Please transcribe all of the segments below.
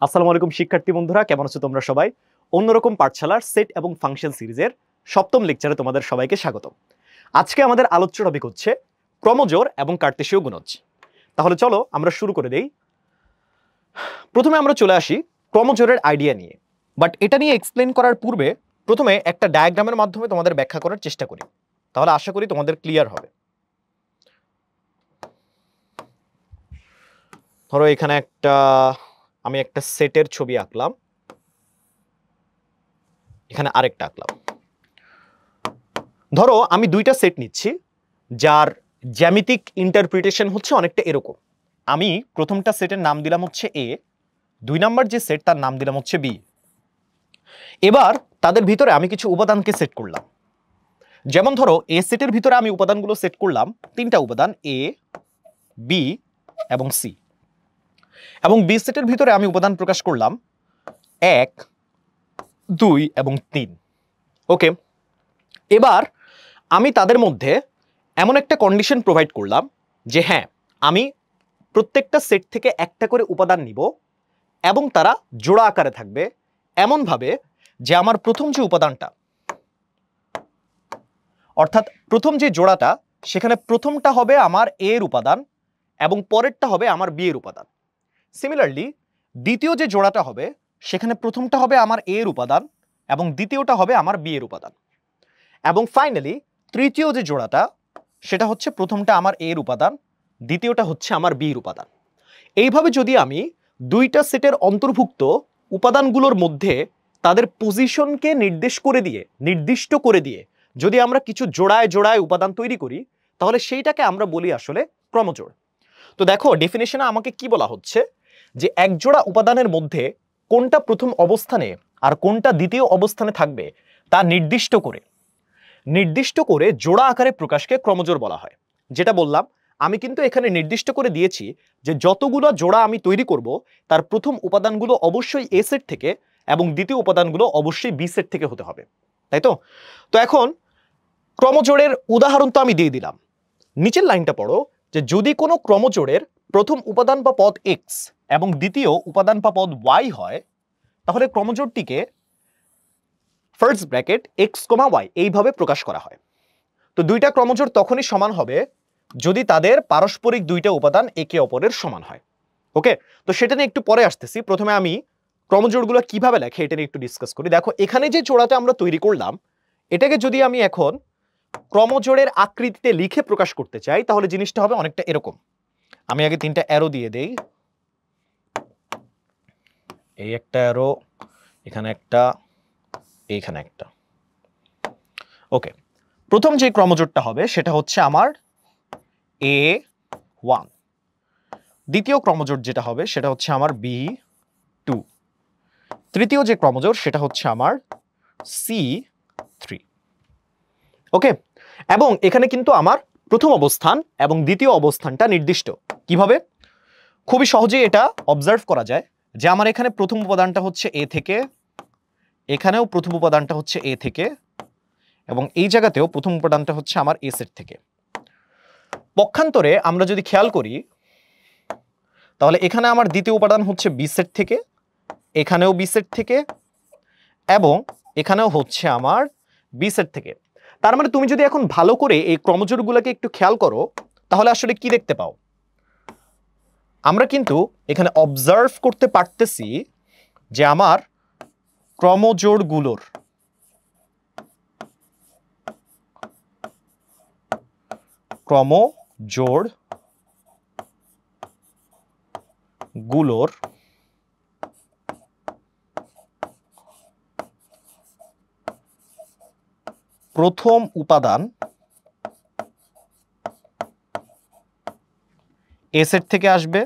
আসসালামু আলাইকুম শিক্ষার্থী বন্ধুরা, কেমন আছো তোমরা সবাই? অন্যরকম পাঠশালার সেট এবং ফাংশন সিরিজের সপ্তম লেকচারে তোমাদের সবাইকে স্বাগত। আজকে আমাদের আলোচ্য টপিক হচ্ছে ক্রমজোড় এবং কার্টেসীয় গুণজ। তাহলে চলো আমরা শুরু করে দেই। প্রথমে আমরা চলে আসি ক্রমজোড়ের আইডিয়া নিয়ে, বাট এটা নিয়ে এক্সপ্লেন করার পূর্বে প্রথমে একটা ডায়াগ্রামের মাধ্যমে তোমাদের ব্যাখ্যা করার চেষ্টা করি, তাহলে আশা করি তোমাদের ক্লিয়ার হবে। ধরো এখানে আমি একটা সেটের ছবি আঁকলাম, এখানে আরেকটা আঁকলাম। ধরো আমি দুইটা সেট নিচ্ছি যার জ্যামিতিক ইন্টারপ্রিটেশন হচ্ছে অনেকটা এরকম। আমি প্রথমটা সেটের নাম দিলাম হচ্ছে এ, দুই নাম্বার যে সেট তার নাম দিলাম হচ্ছে বি। এবার তাদের ভিতরে আমি কিছু উপাদানকে সেট করলাম। যেমন ধরো এ সেটের ভিতরে আমি উপাদানগুলো সেট করলাম, তিনটা উপাদান এ, বি এবং সি। এবং বি সেটের ভিতরে আমি উপাদান প্রকাশ করলাম 1, 2 এবং 3। ওকে, এবার আমি তাদের মধ্যে এমন একটা কন্ডিশন প্রোভাইড করলাম যে হ্যাঁ, আমি প্রত্যেকটা সেট থেকে একটা করে উপাদান নিব এবং তারা জোড়া আকারে থাকবে, এমনভাবে যে আমার প্রথম যে উপাদানটা, অর্থাৎ প্রথম যে জোড়াটা, সেখানে প্রথমটা হবে আমার এ এর উপাদান এবং পরেরটা হবে আমার বি এর উপাদান। সিমিলারলি দ্বিতীয় যে জোড়াটা হবে, সেখানে প্রথমটা হবে আমার এ এর উপাদান এবং দ্বিতীয়টা হবে আমার বি এর উপাদান। এবং ফাইনালি তৃতীয় যে জোড়াটা, সেটা হচ্ছে প্রথমটা আমার এ এর উপাদান, দ্বিতীয়টা হচ্ছে আমার বি এর উপাদান। এইভাবে যদি আমি দুইটা সেটের অন্তর্ভুক্ত উপাদানগুলোর মধ্যে তাদের পজিশনকে নির্দিষ্ট করে দিয়ে যদি আমরা কিছু জোড়ায় জোড়ায় উপাদান তৈরি করি, তাহলে সেইটাকে আমরা বলি আসলে ক্রমজোড়। তো দেখো ডেফিনেশনে আমাকে কি বলা হচ্ছে, যে এক জোড়া উপাদানের মধ্যে কোনটা প্রথম অবস্থানে আর কোনটা দ্বিতীয় অবস্থানে থাকবে তা নির্দিষ্ট করে জোড়া আকারে প্রকাশকে ক্রমজোড় বলা হয়। যেটা বললাম, আমি কিন্তু এখানে নির্দিষ্ট করে দিয়েছি যে যতগুলো জোড়া আমি তৈরি করব তার প্রথম উপাদানগুলো অবশ্যই এ সেট থেকে এবং দ্বিতীয় উপাদানগুলো অবশ্যই বি সেট থেকে হতে হবে, তাই তো? তো এখন ক্রমজোড়ের উদাহরণ তো আমি দিয়ে দিলাম। নিচের লাইনটা পড়ো, যে যদি কোনো ক্রমজোড়ের প্রথম উপাদান বা পদ এক্স এবং দ্বিতীয় উপাদান বা পদ ওয়াই হয়, তাহলে ক্রমজোড়টিকে ফার্স্ট ব্র্যাকেট এক্স কমা ওয়াই এইভাবে প্রকাশ করা হয়। তো দুইটা ক্রমজোড় তখনই সমান হবে যদি তাদের পারস্পরিক দুইটা উপাদান একে অপরের সমান হয়। ওকে, তো সেটা নিয়ে একটু পরে আসতেছি। প্রথমে আমি ক্রমজোড়গুলো কিভাবে লেখে এটা নিয়ে একটু ডিসকাস করি। দেখো এখানে যে জোড়াটা আমরা তৈরি করলাম, এটাকে যদি আমি এখন ক্রমজোড়ের আকৃতিতে লিখে প্রকাশ করতে চাই, তাহলে জিনিসটা হবে অনেকটা এরকম। আমি আগে তিনটা অ্যারো দিয়ে দেই, এই একটা অ্যারো, এখানে একটা, এইখানে একটা। ওকে, প্রথম যে ক্রমজোড়টা হবে সেটা হচ্ছে আমার A1, দ্বিতীয় ক্রমজোড় যেটা হবে সেটা হচ্ছে আমার B2, তৃতীয় যে ক্রমজোড় সেটা হচ্ছে আমার C3। ওকে, এবং এখানে কিন্তু আমার প্রথম অবস্থান এবং দ্বিতীয় অবস্থানটা নির্দিষ্ট। কিভাবে? খুবই সহজেই এটা অবজার্ভ করা যায় যে আমার এখানে প্রথম উপাদানটা হচ্ছে এ থেকে, এখানেও প্রথম উপাদানটা হচ্ছে এ থেকে, এবং এই জায়গাতেও প্রথম উপাদানটা হচ্ছে আমার এ সেট থেকে। পক্ষান্তরে আমরা যদি খেয়াল করি, তাহলে এখানে আমার দ্বিতীয় উপাদান হচ্ছে বি সেট থেকে, এখানেও বি সেট থেকে, এবং এখানেও হচ্ছে আমার বি সেট থেকে। তার মানে তুমি যদি এখন ভালো করে এই ক্রমজোড়গুলোকে একটু খেয়াল করো, তাহলে আসলে কি দেখতে পাও? আমরা কিন্তু এখানে অবজার্ভ করতে পারতেছি যে আমার ক্রমজোড়গুলোর প্রথম উপাদান এ সেট থেকে আসবে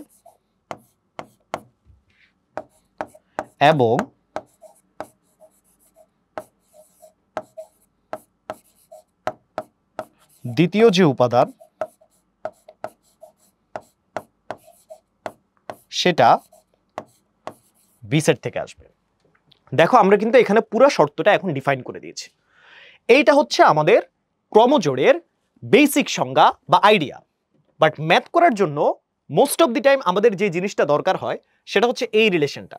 এবং দ্বিতীয় যে উপাদান সেটা বি সেট থেকে আসবে। দেখো আমরা কিন্তু এখানে পুরো শর্তটা এখন ডিফাইন করে দিয়েছি। এইটা হচ্ছে আমাদের ক্রমজোড়ের বেসিক সংজ্ঞা বা আইডিয়া। বাট ম্যাথ করার জন্য মোস্ট অফ দি টাইম আমাদের যে জিনিসটা দরকার হয় সেটা হচ্ছে এই রিলেশনটা।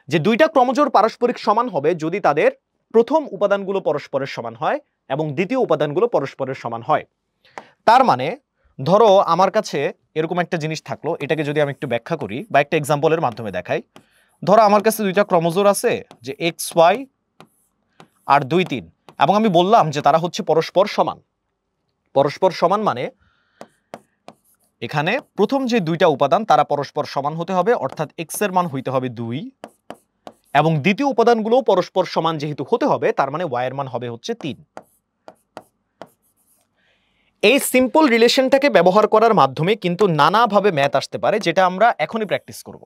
যে দুইটা ক্রমজোড় পারস্পরিক সমান হবে যদি তাদের প্রথম উপাদানগুলো পরস্পরের সমান হয় এবং দ্বিতীয় উপাদানগুলো পরস্পরের সমান হয়। তার মানে ধরো আমার কাছে এরকম একটা জিনিস থাকলো, এটাকে যদি আমি একটু ব্যাখ্যা করি বা একটা এক্সাম্পলের মাধ্যমে দেখাই। ধরো আমার কাছে দুইটা ক্রমজোড় আছে, যে এক্স ওয়াই আর 2 3, এবং আমি বললাম যে তারা হচ্ছে পরস্পর সমান। পরস্পর সমান মানে এখানে প্রথম যে দুইটা উপাদান তারা পরস্পর সমান হতে হবে, অর্থাৎ এক্স এর মান হইতে হবে 2, এবং দ্বিতীয় উপাদানগুলো পরস্পর সমান যেহেতু হতে হবে, তার মানে ওয়াই এর মান হবে হচ্ছে 3। এই সিম্পল রিলেশনটাকে ব্যবহার করার মাধ্যমে কিন্তু নানাভাবে ম্যাথ আসতে পারে, যেটা আমরা এখনই প্র্যাকটিস করব।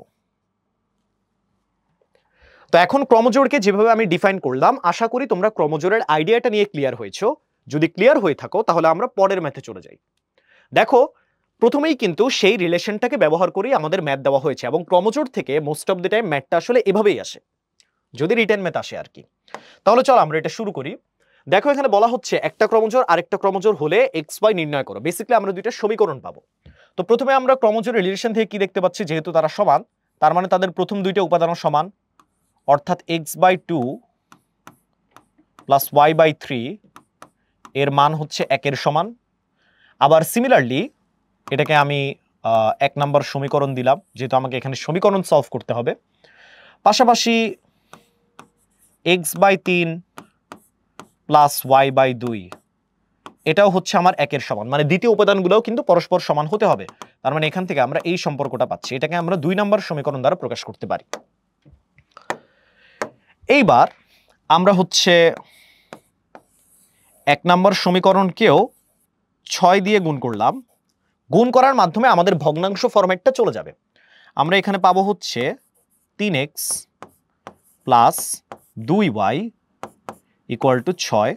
তো এখন ক্রমজোড়কে যেভাবে আমি ডিফাইন করলাম, আশা করি তোমরা ক্রমজোড়ের আইডিয়াটা নিয়ে ক্লিয়ার হয়েছো। যদি ক্লিয়ার হয়ে থাকো তাহলে আমরা পরের ম্যাথে চলে যাই। দেখো, প্রথমেই কিন্তু সেই রিলেশনটাকে ব্যবহার করেই আমাদের ম্যাথ দেওয়া হয়েছে, এবং ক্রমজোড় থেকে মোস্ট অফ দ্য টাইম ম্যাথটা আসলে এভাবেই আসে, যদি রিটেন ম্যাথ আসে আর কি। তাহলে চলো আমরা এটা শুরু করি। দেখো, এখানে বলা হচ্ছে একটা ক্রমজোড় আরেকটা ক্রমজোড় হলে এক্স ওয়াই নির্ণয় করো। বেসিক্যালি আমরা দুইটা সমীকরণ পাবো। তো প্রথমে আমরা ক্রমজোড়ের রিলেশন থেকে কি দেখতে পাচ্ছি, যেহেতু তারা সমান, তার মানে তাদের প্রথম দুইটা উপাদানও সমান, অর্থাৎ x/2 প্লাস y/3 এর মান হচ্ছে 1 এর সমান। আবার সিমিলারলি এটাকে আমি 1 নম্বর সমীকরণ দিলাম, যেহেতু আমাকে এখানে সমীকরণ সলভ করতে হবে। পাশাপাশি x/3 প্লাস y/2 এটাও হচ্ছে আমার 1 এর সমান, মানে দ্বিতীয় উপাদানগুলোও কিন্তু পরস্পর সমান হতে হবে। তার মানে এখান থেকে আমরা এই সম্পর্কটা পাচ্ছি, এটাকে আমরা 2 নম্বর সমীকরণ দ্বারা প্রকাশ করতে পারি। এইবার আমরা হচ্ছে 1 নম্বর সমীকরণকেও 6 দিয়ে গুণ করলাম। গুণ করার মাধ্যমে আমাদের ভগ্নাংশ ফরম্যাটটা চলে যাবে। আমরা এখানে পাবো হচ্ছে 3x plus 2y equal to 6।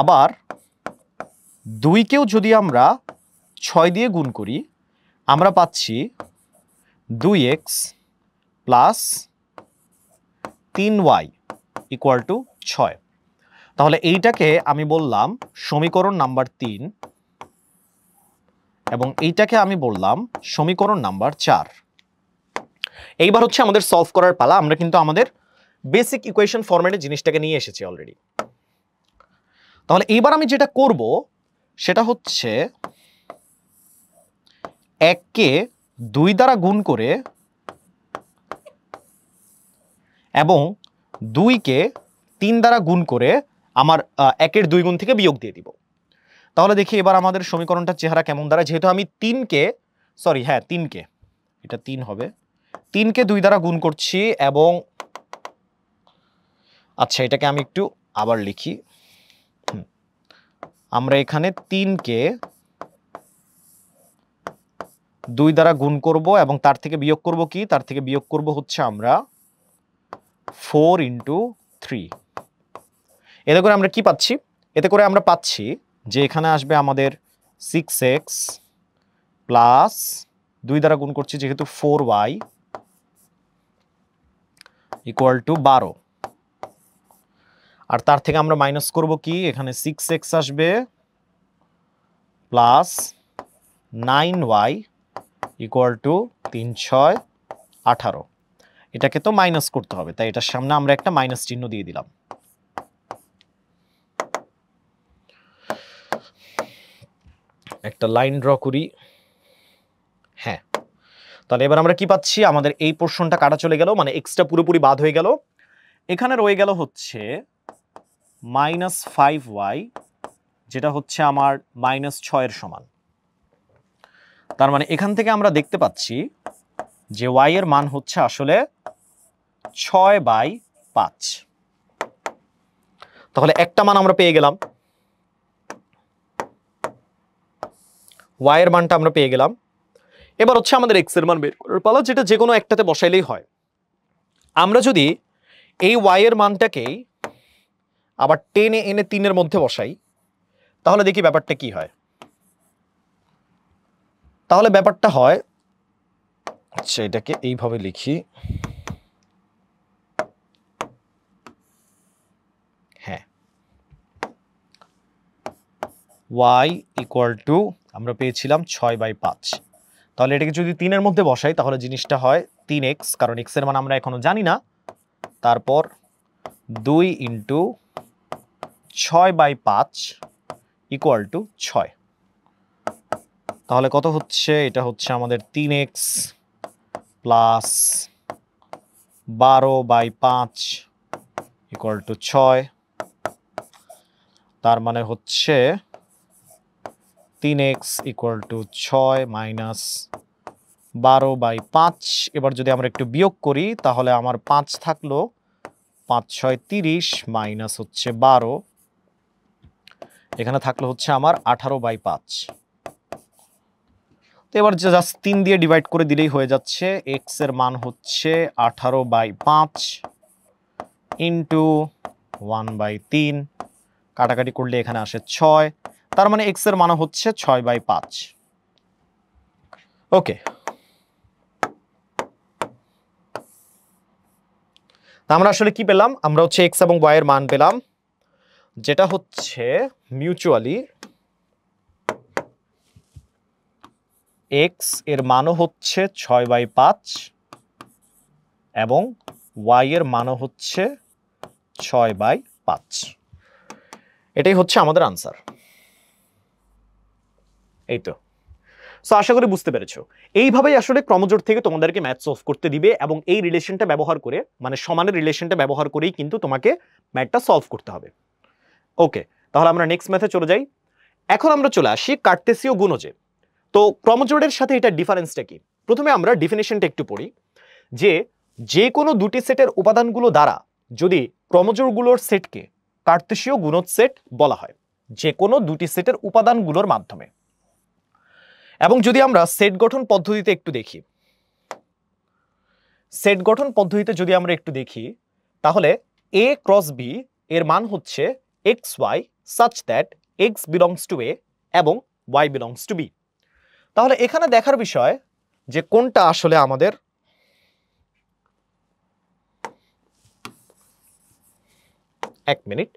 আবার 2কেও যদি আমরা 6 দিয়ে গুণ করি, আমরা পাচ্ছি 2x plus 3y equal to 6। তাহলে এইটাকে আমি বললাম সমীকরণ নাম্বার 3, এবং এইটাকে আমি বললাম সমীকরণ নাম্বার 4। এইবার হচ্ছে আমাদের সলভ করার পালা। আমরা কিন্তু আমাদের বেসিক ইকুয়েশন ফরম্যাটে জিনিসটাকে নিয়ে এসেছি অলরেডি। তাহলে এইবার আমি যেটা করব সেটা হচ্ছে 1কে 2 দ্বারা গুণ করে এবং 2কে 3 দ্বারা গুণ করে আমার 1-এর 2 গুণ থেকে বিয়োগ দিয়ে দিব। তাহলে দেখি এবার আমাদের সমীকরণটার চেহারা কেমন দাঁড়ায়। যেহেতু আমি 3কে এটা 3 হবে, 3কে 2 দ্বারা গুণ করছি, এবং আচ্ছা এটাকে আমি একটু আবার লিখি। আমরা এখানে 3কে 2 দ্বারা গুণ করব এবং তার থেকে বিয়োগ করব কি, তার থেকে বিয়োগ করব হচ্ছে আমরা 4 × 3। এতে করে আমরা কি পাচ্ছি? এতে করে আমরা পাচ্ছি যে এখানে আসবে আমাদের 6x প্লাস 2 দ্বারা গুণ করছি যেহেতু 4y ইকুয়াল টু 12। আর তার থেকে আমরা মাইনাস করব কি, এখানে 6x আসবে প্লাস 9y ইকুয়াল টু 3 6 18। এটাকে তো মাইনাস করতে হবে, তাই এটার সামনে আমরা একটা মাইনাস চিহ্ন দিয়ে দিলাম। একটা লাইন ড্র করি। হ্যাঁ, তাহলে এবার আমরা কি পাচ্ছি, আমাদের এই পোরশনটা কাটা চলে গেল, মানে এক্সটা পুরোপুরি বাদ হয়ে গেল। এখানে রয়ে গেল হচ্ছে -5y, যেটা হচ্ছে আমার -6 এর সমান। তার মানে এখান থেকে আমরা দেখতে পাচ্ছি যে y এর মান হচ্ছে আসলে 6/5। তাহলে একটা মান আমরা পেয়ে গেলাম, y এর মানটা আমরা পেয়ে গেলাম। এবার হচ্ছে আমাদের x এর মান বের করার পালা, যেটা যে কোনো একটাতে বসাইলেই হয়। আমরা যদি এই y এর মানটাকেই আবার টেনে এনে 3-এর মধ্যে বসাই, তাহলে দেখি ব্যাপারটা কি হয়। তাহলে ব্যাপারটা হয়, আচ্ছা এটাকে এইভাবে লিখি। হ্যাঁ, y ইকুয়াল টু আমরা পেয়েছিলাম 6/5। তাহলে এটাকে যদি 3-এর মধ্যে বসাই তাহলে জিনিসটা হয় 3x, কারণ x এর মান আমরা এখনো জানি না, তারপর 2 ইন্টু 6/5 ইকুয়াল টু 6। তাহলে কত হচ্ছে? এটা হচ্ছে আমাদের 3x প্লাস 12/5 ইকুয়াল টু 6। তার মানে হচ্ছে 3x ইকুয়াল টু 6 মাইনাস 12/5। এবার যদি আমরা একটু বিয়োগ করি তাহলে আমার 5 থাকলো, 5 6 30 মাইনাস হচ্ছে 12, এখানে থাকলো হচ্ছে আমার 18/5। তো এবার জাস্ট 3 দিয়ে ডিভাইড করে দিলেই হয়ে যাচ্ছে। x এর মান হচ্ছে 18/5 ইন্টু 1/3, কাটাকাটি করলে এখানে আসে 6, তার মানে x এর মান হচ্ছে 6/5। ওকে, আমরা আসলে কি পেলাম? আমরা হচ্ছে x এবং y এর মান পেলাম, যেটা হচ্ছে মিউচুয়ালি x এর মানও হচ্ছে 6/5 এবং y এর মানও হচ্ছে 6/5। এটাই হচ্ছে আমাদের আনসার। এই তো। সো আশা করি বুঝতে পেরেছো। এইভাবেই আসলে ক্রমজোড় থেকে তোমাদেরকে ম্যাথ সলভ করতে দিবে এবং এই রিলেশনটা ব্যবহার করে, মানে সমানের রিলেশনটা ব্যবহার করেই কিন্তু তোমাকে ম্যাথটা সলভ করতে হবে। ওকে, তাহলে আমরা নেক্সট ম্যাথে চলে যাই। এখন আমরা চলে আসি কার্তেসীয় গুণজে। তো ক্রমজোড়ের সাথে এটা ডিফারেন্সটা কি? প্রথমে আমরা ডেফিনেশনটা একটু পড়ি, যে কোনো দুটি সেটের উপাদানগুলো দ্বারা যদি ক্রমজোড়গুলোর সেটকে কার্তেসীয় গুণজ সেট বলা হয়, যে কোনো দুটি সেটের উপাদানগুলোর মাধ্যমে। এবং যদি আমরা সেট গঠন পদ্ধতিতে একটু দেখি, সেট গঠন পদ্ধতিতে যদি আমরা একটু দেখি তাহলে a ক্রস b এর মান হচ্ছে xy such that x belongs to a এবং y belongs to b। তাহলে এখানে দেখার বিষয় যে কোনটা আসলে আমাদের এক মিনিট,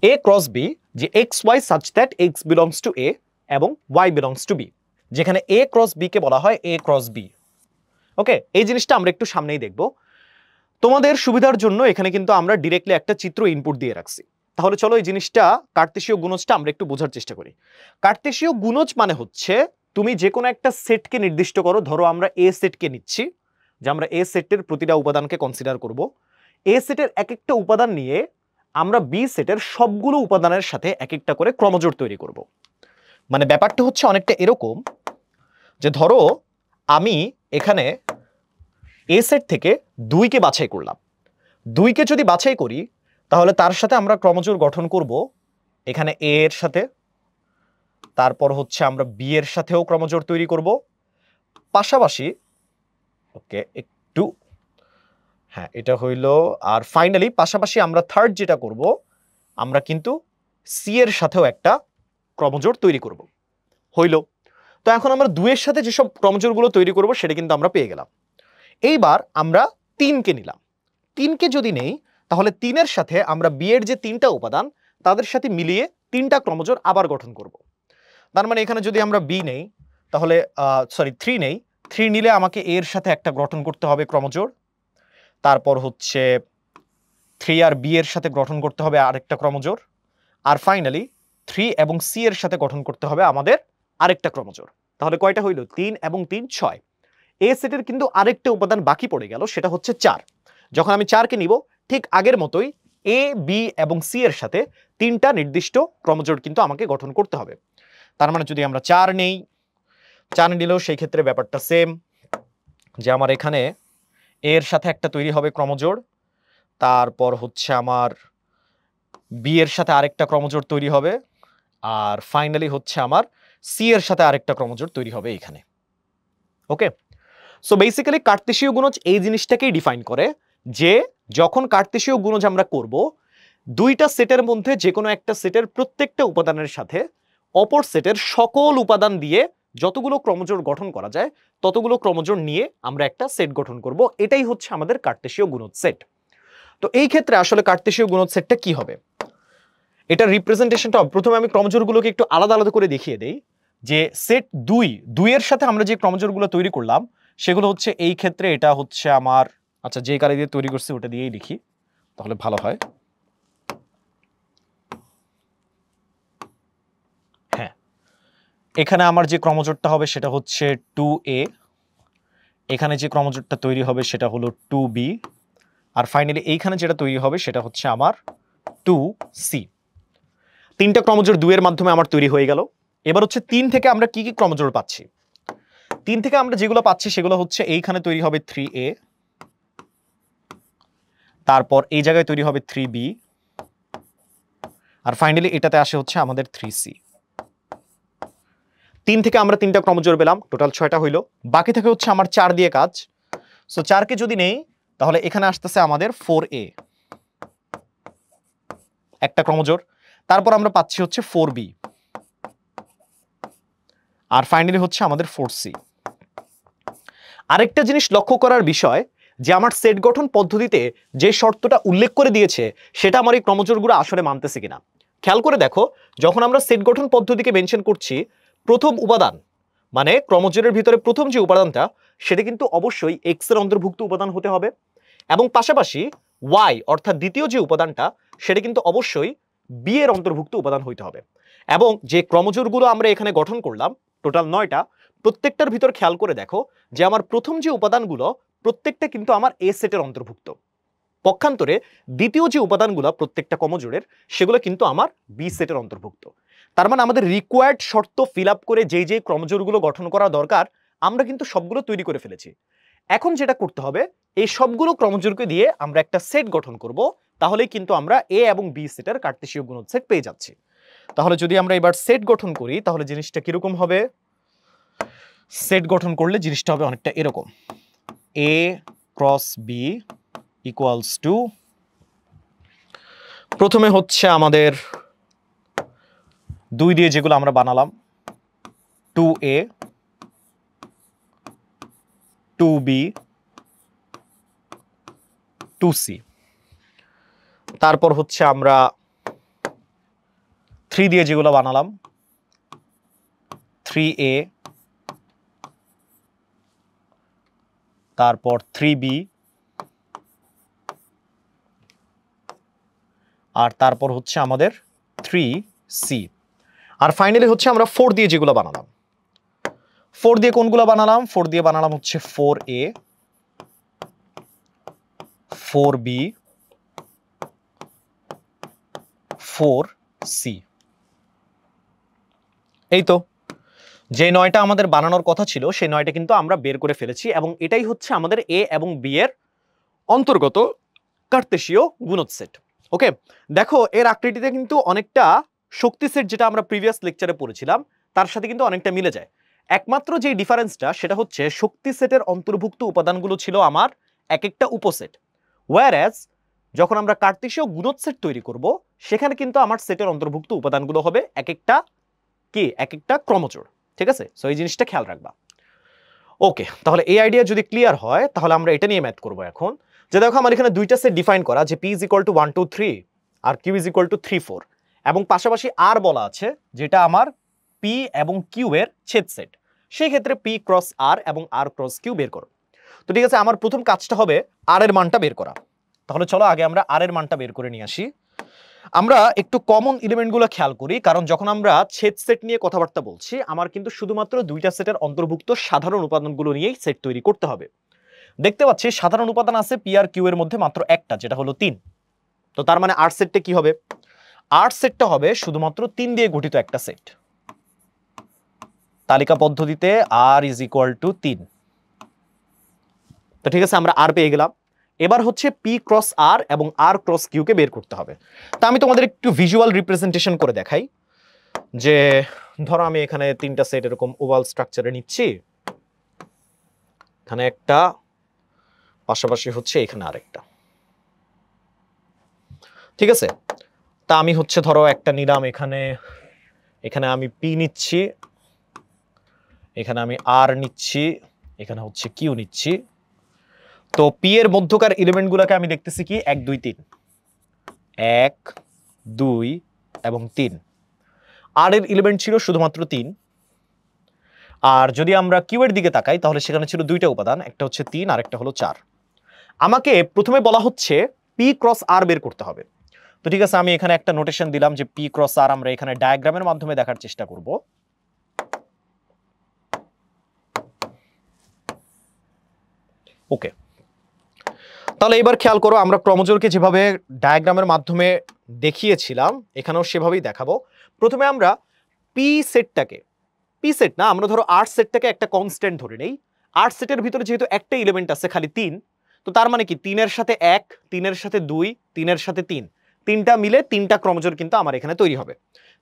a ক্রস b যে xy such that x belongs to a এবং y belongs to b, যেখানে a ক্রস b কে বলা হয় a ক্রস b। ওকে, এই জিনিসটা আমরা একটু সামনেই দেখব। তোমাদের সুবিধার জন্য এখানে কিন্তু আমরা ডিরেক্টলি একটা চিত্র ইনপুট দিয়ে রাখছি। তাহলে চলো এই জিনিসটা কার্তেসীয় গুণজটা আমরা একটু বোঝার চেষ্টা করি। কার্তেসীয় গুণজ মানে হচ্ছে তুমি যে কোনো একটা সেটকে নির্দিষ্ট করো, ধরো আমরা এ সেটকে নিচ্ছি, যে আমরা এ সেটের প্রতিটা উপাদানকে কনসিডার করব। এ সেটের এক একটা উপাদান নিয়ে আমরা বি সেটের সবগুলো উপাদানের সাথে এক একটা করে ক্রমজোড় তৈরি করব। মানে ব্যাপারটা হচ্ছে অনেকটা এরকম যে ধরো আমি এখানে এ সেট থেকে 2কে বাছাই করলাম। 2কে যদি বাছাই করি তাহলে তার সাথে আমরা ক্রমজোড় গঠন করব এখানে এ এর সাথে, তারপর হচ্ছে আমরা বি এর সাথেও ক্রমজোড় তৈরি করব, পাশাপাশি ওকে একটু হ্যাঁ এটা হইল, আর ফাইনালি পাশাপাশি আমরা থার্ড যেটা করব, আমরা কিন্তু সি এর সাথেও একটা ক্রমজোড় তৈরি করব। হইল। তো এখন আমরা 2 এর সাথে যেসব ক্রমজোড়গুলো তৈরি করব সেটা কিন্তু আমরা পেয়ে গেলাম। এইবার আমরা 3কে নিলাম। 3কে যদি নেই তাহলে 3 এর সাথে আমরা বি এর যে 3টা উপাদান তাদের সাথে মিলিয়ে 3টা ক্রমজোড় আবার গঠন করব। তার মানে এখানে যদি আমরা বি নেই তাহলে 3 নেই, 3 নিলে আমাকে এ এর সাথে একটা গঠন করতে হবে ক্রমজোড়, তারপর হচ্ছে 3 আর বি এর সাথে গঠন করতে হবে আরেকটা ক্রমজোড়, আর ফাইনালি 3 এবং সি এর সাথে গঠন করতে হবে আমাদের আরেকটা ক্রমজোড়। তাহলে কয়টা হইল? 3 এবং 3 6। এ সেটের কিন্তু আরেকটা উপাদান বাকি পড়ে গেল, সেটা হচ্ছে 4। যখন আমি 4কে নিব ঠিক আগের মতোই এ বি এবং সি এর সাথে 3টা নির্দিষ্ট ক্রমজোড় কিন্তু আমাকে গঠন করতে হবে। তার মানে যদি আমরা 4 নেই, 4 নিলেও সেই ক্ষেত্রে ব্যাপারটা সেম, যে আমার এখানে এ এর সাথে একটা তৈরি হবে ক্রমজোড়, তারপর হচ্ছে আমার বি এর সাথে আরেকটা ক্রমজোড় তৈরি হবে, আর ফাইনালি হচ্ছে আমার সি এর সাথে আরেকটা ক্রমজোড় তৈরি হবে এখানে। ওকে, সো বেসিক্যালি কার্তেসীয় গুণজ এই জিনিসটাকেই ডিফাইন করে যে যখন কার্তেসীয় গুণজ আমরা করব, দুইটা সেটের মধ্যে যে কোনো একটা সেটের প্রত্যেকটা উপাদানের সাথে অপর সেটের সকল উপাদান দিয়ে যতগুলো ক্রমজোড় গঠন করা যায় ততগুলো ক্রমজোড় নিয়ে আমরা একটা সেট গঠন করব। এটাই হচ্ছে আমাদের কার্তেসীয় গুণজ সেট। তো এই ক্ষেত্রে আসলে কার্তেসীয় গুণজ সেটটা কি হবে, এটা রিপ্রেজেন্টেশনটা প্রথমে আমি ক্রমজোড়গুলোকে একটু আলাদা আলাদা করে দেখিয়ে দেই। যে সেট 2 এর সাথে আমরা যে ক্রমজোড়গুলো তৈরি করলাম সেগুলো হচ্ছে এই ক্ষেত্রে এটা হচ্ছে আমার, আচ্ছা যে কালি দিয়ে তৈরি করছি ওটা দিয়েই লিখি তাহলে ভালো হয়। হ্যাঁ, এখানে আমার যে ক্রমজোড়টা হবে সেটা হচ্ছে 2a, এখানে যে ক্রমজোড়টা তৈরি হবে সেটা হলো 2b, আর ফাইনালি এইখানে যেটা তৈরি হবে সেটা হচ্ছে আমার 2c। তিনটা ক্রমজোড় 2 এর মাধ্যমে আমার তৈরি হয়ে গেল। এবার হচ্ছে 3 থেকে আমরা কি কি ক্রমজোড় পাচ্ছি। 3 থেকে আমরা যেগুলো পাচ্ছি সেগুলো হচ্ছে এইখানে তৈরি হবে 3a, তারপর এই জায়গায় তৈরি হবে 3b, আর ফাইনালি এটাতে আসে হচ্ছে আমাদের 3c। 3 থেকে আমরা 3টা ক্রমজোড় পেলাম, টোটাল 6টা হইল। বাকি থাকে হচ্ছে আমার 4 দিয়ে কাজ। সো 4কে যদি নেই তাহলে এখানে আসতেছে আমাদের 4a একটা ক্রমজোড়, তারপর আমরা পাচ্ছি হচ্ছে 4b, আর ফাইনালি হচ্ছে আমাদের 4c। আরেকটা জিনিস লক্ষ্য করার বিষয় যে আমার সেট গঠন পদ্ধতিতে যে শর্তটা উল্লেখ করে দিয়েছে সেটা আমার এই ক্রমজোড়গুলো আসলে মানতেছে কিনা। খেয়াল করে দেখো, যখন আমরা সেট গঠন পদ্ধতিকে মেনশন করছি, প্রথম উপাদান মানে ক্রমজোড়ের ভিতরে প্রথম যে উপাদানটা সেটা কিন্তু অবশ্যই এক্স এর অন্তর্ভুক্ত উপাদান হতে হবে, এবং পাশাপাশি ওয়াই অর্থাৎ দ্বিতীয় যে উপাদানটা সেটা কিন্তু অবশ্যই বি এর অন্তর্ভুক্ত উপাদান হইতে হবে। এবং যে ক্রমজোড়গুলো আমরা এখানে গঠন করলাম টোটাল 9টা, প্রত্যেকটার ভিতর খেয়াল করে দেখো যে আমার প্রথম যে উপাদানগুলো প্রত্যেকটা কিন্তু আমার এ সেটের অন্তর্ভুক্ত, পক্ষান্তরে দ্বিতীয় যে উপাদানগুলো প্রত্যেকটা ক্রমজোড়ের সেগুলো কিন্তু আমার বি সেটের অন্তর্ভুক্ত। তার মানে আমাদের রিকোয়ার্ড শর্ত ফিল আপ করে যেই যে ক্রমজোড়গুলো গঠন করা দরকার আমরা কিন্তু সবগুলো তৈরি করে ফেলেছি। এখন যেটা করতে হবে, এই সবগুলো ক্রমজোড়কে দিয়ে আমরা একটা সেট গঠন করব, তাহলেই কিন্তু আমরা এ এবং বি সেটের কার্টেসীয় গুণজ সেট পেয়ে যাচ্ছি। তাহলে যদি আমরা এবার সেট গঠন করি তাহলে জিনিসটা কিরকম হবে? সেট গঠন করলে জিনিসটা হবে অনেকটা এরকম, এ ক্রস বি ইকুয়ালস টু, প্রথমে হচ্ছে আমাদের 2 দিয়ে যেগুলো আমরা বানালাম 2a 2b 2c, তারপর হচ্ছে আমরা 3 দিয়ে যেগুলো বানালাম 3a, তারপর 3b, আর তারপর হচ্ছে আমাদের 3c, আর ফাইনালি হচ্ছে আমরা 4 দিয়ে যেগুলো বানালাম। 4 দিয়ে কোনগুলো বানালাম? 4 দিয়ে বানালাম হচ্ছে 4a 4b 4c। এই তো যে 9টা আমাদের বানানোর কথা ছিল সেই 9টা কিন্তু আমরা বের করে ফেলেছি, এবং এটাই হচ্ছে আমাদের এ এবং বি এর অন্তর্গত কার্তেশীয় গুণজ সেট। ওকে, দেখো এর আকৃতিতে কিন্তু অনেকটা শক্তি সেট যেটা আমরা প্রিভিয়াস লেকচারে পড়েছিলাম তার সাথে কিন্তু অনেকটা মিলে যায়। একমাত্র যে ডিফারেন্সটা সেটা হচ্ছে শক্তি সেটের অন্তর্ভুক্ত উপাদানগুলো ছিল আমার এক একটা উপসেট, ওয়্যারএজ যখন আমরা কার্তেশীয় গুণজ সেট তৈরি করব সেখানে কিন্তু আমার সেটের অন্তর্ভুক্ত উপাদানগুলো হবে এক একটা কি, এক একটা ক্রমজোড়। ঠিক আছে, সো এই জিনিসটা খেয়াল রাখবা। ওকে, তাহলে এই আইডিয়া যদি ক্লিয়ার হয় তাহলে আমরা এটা নিয়ে ম্যাথ করব এখন। যে দেখো আমার এখানে দুইটা সেট ডিফাইন করা, যে p = 1 2 3 আর q = 3 4, এবং পাশাপাশি r বলা আছে যেটা আমার p এবং q এর ছেদ সেট। সেই ক্ষেত্রে p ক্রস r এবং r ক্রস q বের করো। তো ঠিক আছে, আমার প্রথম কাজটা হবে r এর মানটা বের করা। তাহলে চলো আগে আমরা r এর মানটা বের করে নিয়ে আসি। আমরা একটু কমন এলিমেন্টগুলো খেয়াল করি, কারণ যখন আমরা ছেদ সেট নিয়ে কথাবার্তা বলছি আমার কিন্তু শুধুমাত্র দুইটা সেটের অন্তর্ভুক্ত সাধারণ উপাদানগুলো নিয়েই সেট তৈরি করতে হবে। দেখতে পাচ্ছি সাধারণ উপাদান আছে পি আর কিউ এর মধ্যে মাত্র একটা, যেটা হলো 3। তো তার মানে আর সেটটা কি হবে? আর সেটটা হবে শুধুমাত্র 3 দিয়ে গঠিত একটা সেট। তালিকা পদ্ধতিতে আর = 3। তো ঠিক আছে, আমরা আর পেয়ে গেলাম। এবার হচ্ছে পি ক্রস আর এবং আর ক্রস কিউ কে বের করতে হবে। তা আমি তোমাদের একটু ভিজুয়াল রিপ্রেজেন্টেশন করে দেখাই। যে ধরো আমি এখানে 3টা সেট এরকম ওভাল স্ট্রাকচারে নিচ্ছি, এখানে একটা, পাশাপাশি হচ্ছে এখানে আরেকটা। ঠিক আছে, তা আমি হচ্ছে ধরো একটা নিলাম, এখানে এখানে আমি পি নিচ্ছি, এখানে আমি আর নিচ্ছি, এখানে হচ্ছে কিউ নিচ্ছি। তো পি এর মধ্যকার এলিমেন্টগুলোকে আমি দেখতেছি কি 1 2 3, 1 2 এবং 3। আর এর এলিমেন্ট ছিল শুধুমাত্র 3, আর যদি আমরা কিউ এর দিকে তাকাই তাহলে সেখানে ছিল দুইটা উপাদান, একটা হচ্ছে 3 আর একটা হলো 4। আমাকে প্রথমে বলা হচ্ছে পি ক্রস আর বের করতে হবে। তো ঠিক আছে, আমি এখানে একটা নোটেশন দিলাম যে পি ক্রস আর আমরা এখানে ডায়াগ্রামের মাধ্যমে দেখার চেষ্টা করব। ওকে, তাহলে এবার খেয়াল করো, আমরা ক্রমজোরকে যেভাবে ডায়াগ্রামের মাধ্যমে দেখিয়েছিলাম এখানেও সেভাবেই দেখাবো। প্রথমে আমরা পি সেটটাকে, পি সেট না, আমরা ধরো আর সেটটাকে একটা কনস্ট্যান্ট ধরে নেই। আর সেটের ভিতরে যেহেতু একটা এলিমেন্ট আছে খালি 3, তো তার মানে কি 3 এর সাথে 1, 3 এর সাথে 2, 3 এর সাথে 3, তিনটা মিলে 3টা ক্রমজোর কিন্তু আমার এখানে তৈরি হবে।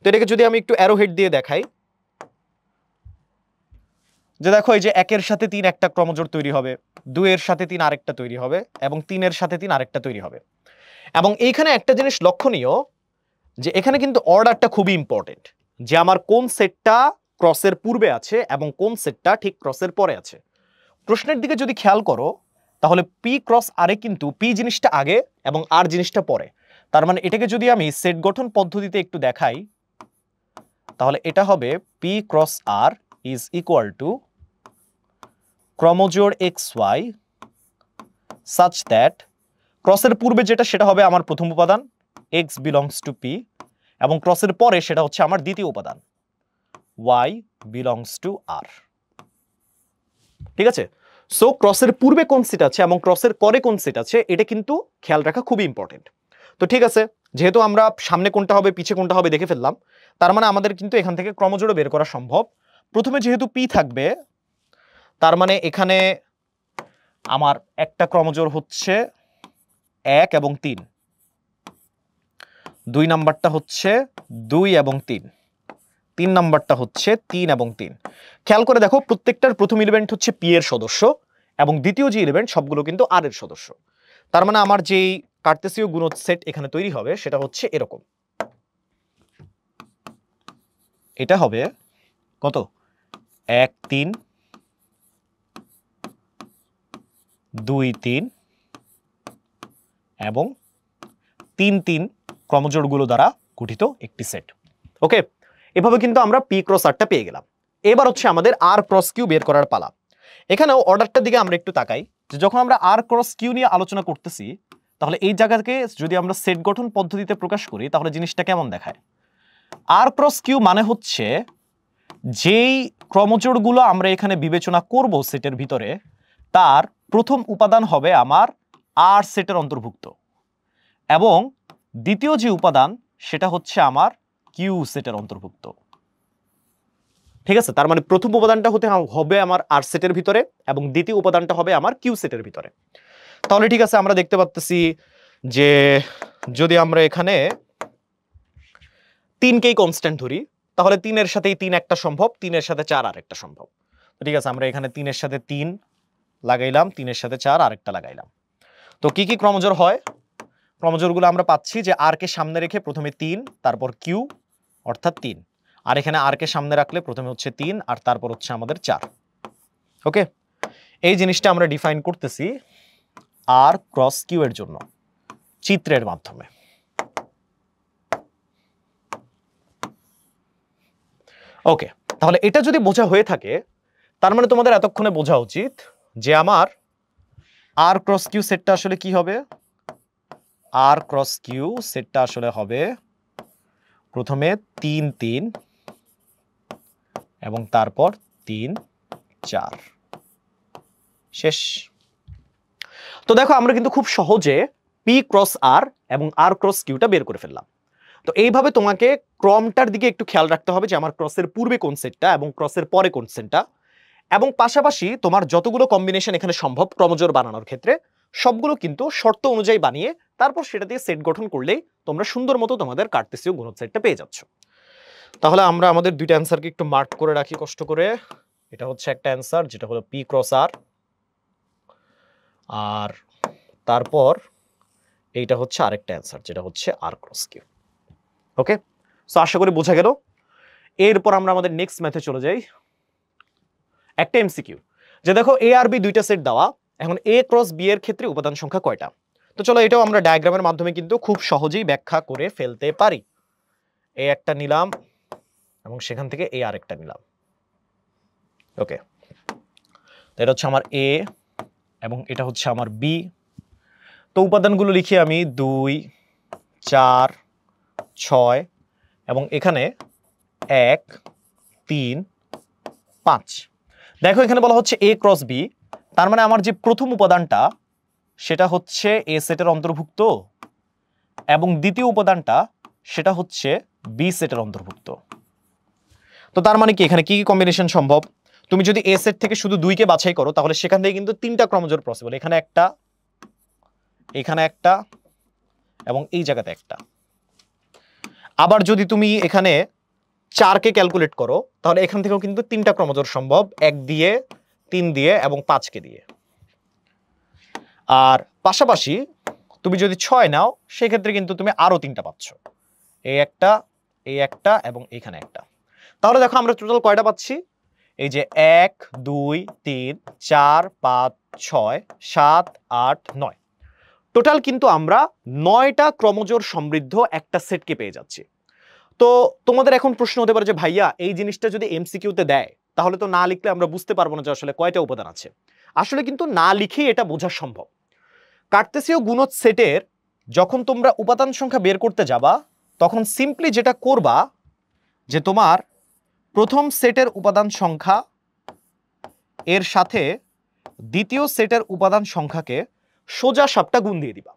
তো এটাকে যদি আমি একটু অ্যারো হেড দিয়ে দেখাই, যে দেখো এই যে 1 এর সাথে 3 একটা ক্রমজোর তৈরি হবে, 2 এর সাথে 3 আরেকটা তৈরি হবে, এবং 3 এর সাথে 3 আরেকটা তৈরি হবে। এবং এইখানে একটা জিনিস লক্ষণীয়, যে এখানে কিন্তু অর্ডারটা খুবই ইম্পর্টেন্ট, যে আমার কোন সেটটা ক্রসের পূর্বে আছে এবং কোন সেটটা ঠিক ক্রসের পরে আছে। প্রশ্নের দিকে যদি খেয়াল করো তাহলে পি ক্রস আরে কিন্তু পি জিনিসটা আগে এবং আর জিনিসটা পরে। তার মানে এটাকে যদি আমি সেট গঠন পদ্ধতিতে একটু দেখাই তাহলে এটা হবে P cross R is equal to ক্রমজোড় এক্স ওয়াই সাচ দ্যাট ক্রসের পূর্বে যেটা সেটা হবে আমার প্রথম উপাদান এক্স বিলংস টু পি, এবং ক্রসের পরে সেটা হচ্ছে আমার দ্বিতীয় উপাদান ওয়াই বিলংস টু আর। ঠিক আছে, সো ক্রসের পূর্বে কোন সেট আছে এবং ক্রসের পরে কোন সেট আছে এটা কিন্তু খেয়াল রাখা খুবই ইম্পর্টেন্ট। তো ঠিক আছে, যেহেতু আমরা সামনে কোনটা হবে পিছে কোনটা হবে দেখে ফেললাম, তার মানে আমাদের কিন্তু এখান থেকে ক্রমজোড় বের করা সম্ভব। প্রথমে যেহেতু পি থাকবে তার মানে এখানে আমার একটা ক্রমজোড় হচ্ছে 1 এবং 3, 2 নাম্বারটা হচ্ছে 2 এবং 3, 3 নাম্বারটা হচ্ছে 3 এবং 3। খেয়াল করে দেখো প্রত্যেকটার প্রথম এলিমেন্ট হচ্ছে পি এর সদস্য এবং দ্বিতীয় যে এলিমেন্ট সবগুলো কিন্তু আর এর সদস্য। তার মানে আমার যেই কার্তেসীয় গুণজ সেট এখানে তৈরি হবে সেটা হচ্ছে এরকম, এটা হবে কত 1 3 2 3 এবং 3 3 ক্রমজোড়গুলো দ্বারা গঠিত একটি সেট। ওকে, এভাবে কিন্তু আমরা পি ক্রস আরটা পেয়ে গেলাম। এবার হচ্ছে আমাদের আর ক্রস কিউ বের করার পালা। এখানেও অর্ডারটার দিকে আমরা একটু তাকাই, যে যখন আমরা আর ক্রস কিউ নিয়ে আলোচনা করতেছি তাহলে এই জায়গাকে যদি আমরা সেট গঠন পদ্ধতিতে প্রকাশ করি তাহলে জিনিসটা কেমন দেখায়। আর ক্রস কিউ মানে হচ্ছে যেই ক্রমজোড়গুলো আমরা এখানে বিবেচনা করব সেটের ভিতরে তার প্রথম উপাদান হবে আমার আর সেটের অন্তর্ভুক্ত, এবং দ্বিতীয় যে উপাদান সেটা হচ্ছে আমার কিউ সেটের অন্তর্ভুক্ত। ঠিক আছে, তার মানে প্রথম উপাদানটা হবে আমার আর সেটের ভিতরে এবং দ্বিতীয় উপাদানটা হবে আমার কিউ সেটের ভিতরে। তাহলে ঠিক আছে, আমরা দেখতে পাচ্ছি যে যদি আমরা এখানে 3কেই কনস্ট্যান্ট ধরি তাহলে 3 এর সাথেই 3 একটা সম্ভব, 3 এর সাথে 4 আরেকটা সম্ভব। ঠিক আছে, আমরা এখানে 3 এর সাথে 3 লাগাইলাম, 3 এর সাথে 4 আরেকটা লাগাইলাম। তো কি কি ক্রমজোড় হয়? ক্রমজোড়গুলো আমরা পাচ্ছি যে আর কে সামনে রেখে প্রথমে 3 তারপর কিউ অর্থাৎ 3, আর এখানে আর কে সামনে রাখলে প্রথমে হচ্ছে 3 আর তারপর হচ্ছে আমাদের 4। ওকে, এই জিনিসটা আমরা ডিফাইন করতেছি আর ক্রস কিউ এর জন্য চিত্রের মাধ্যমে। ওকে, তাহলে এটা যদি বোঝা হয়ে থাকে তার মানে তোমাদের এতক্ষণে বোঝা উচিত যে আমার আর ক্রস কিউ সেটটা আসলে কি হবে। আর ক্রস কিউ সেটটা আসলে হবে প্রথমে 3 3 এবং তারপর 3 4, শেষ। তো দেখো আমরা কিন্তু খুব সহজে পি ক্রস আর এবং আর ক্রস কিউটা বের করে ফেললাম। তো এইভাবে তোমাকে ক্রমটার দিকে একটু খেয়াল রাখতে হবে যে আমার ক্রসের পূর্বে কোন সেটটা এবং ক্রসের পরে কোন সেটটা, এবং পাশাপাশি তোমার যতগুলো কম্বিনেশন এখানে সম্ভব ক্রমজোড় বানানোর ক্ষেত্রে সবগুলো কিন্তু শর্ত অনুযায়ী বানিয়ে তারপর সেটা দিয়ে সেট গঠন করলেই তোমরা সুন্দর মতো তোমাদের কার্তেসীয় গুণজ সেটটা পেয়ে যাচ্ছ। তাহলে আমরা আমাদের দুইটা অ্যান্সারকে একটু মার্ক করে রাখি কষ্ট করে। এটা হচ্ছে একটা অ্যান্সার যেটা হলো পি ক্রস আর, আর তারপর এইটা হচ্ছে আরেকটা অ্যান্সার যেটা হচ্ছে আর ক্রস কিউ। ওকে, সো আশা করি বোঝা গেল। এরপর আমরা আমাদের নেক্সট ম্যাথে চলে যাই। একটা এমসিকিউ, যে দেখো এ আর বি দুইটা সেট দেওয়া, এখন এ ক্রস বি এর ক্ষেত্রে উপাদান সংখ্যা কয়টা। তো চলো এটাও আমরা ডায়াগ্রামের মাধ্যমে কিন্তু খুব সহজেই ব্যাখ্যা করে ফেলতে পারি। এ একটা নিলাম এবং সেখান থেকে এ আরেকটা নিলাম। ওকে, এটা হচ্ছে আমার এ এবং এটা হচ্ছে আমার বি। তো উপাদানগুলো লিখি আমি 2 4 6 এবং এখানে 1 3 5। দেখো এখানে বলা হচ্ছে এ ক্রস বি, তার মানে আমার যে প্রথম উপাদানটা সেটা হচ্ছে এ সেটের অন্তর্ভুক্ত এবং দ্বিতীয় উপাদানটা সেটা হচ্ছে বি সেটের অন্তর্ভুক্ত। তো তার মানে কি এখানে কি কি কম্বিনেশন সম্ভব? তুমি যদি এ সেট থেকে শুধু 2 কে বাছাই করো তাহলে সেখান থেকে কিন্তু 3টা ক্রমজোড় পসিবল। এখানে একটা, এখানে একটা এবং এই জায়গাতে একটা। আবার যদি তুমি এখানে 4 কে ক্যালকুলেট করো তাহলে এখান থেকেও কিন্তু 3টা ক্রমজোড় সম্ভব, 1 দিয়ে, 3 দিয়ে এবং 5 কে দিয়ে। আর পাশাপাশি তুমি যদি 6 নাও সেক্ষেত্রে কিন্তু তুমি আরো 3টা পাচ্ছ, এই একটা এবং এখানে একটা। তাহলে দেখো আমরা টোটাল কয়টা পাচ্ছি? এই যে 1 2 3 4 5 6 7 8 9, টোটাল কিন্তু আমরা 9টা ক্রমজোড় সমৃদ্ধ একটা সেটকে পেয়ে যাচ্ছি। তো তোমাদের এখন প্রশ্ন হতে পারে যে ভাইয়া এই জিনিসটা যদি এমসিকিউতে দেয় তাহলে তো না লিখলে আমরা বুঝতে পারবো না যে আসলে কয়টা উপাদান আছে। আসলে কিন্তু না লিখেই এটা বোঝা সম্ভব। কার্তেসীয় গুণজ সেটের যখন তোমরা উপাদান সংখ্যা বের করতে যাবা তখন সিম্পলি যেটা করবা যে তোমার প্রথম সেটের উপাদান সংখ্যা এর সাথে দ্বিতীয় সেটের উপাদান সংখ্যাকে সোজা সাপটা গুণ দিয়ে দিবা।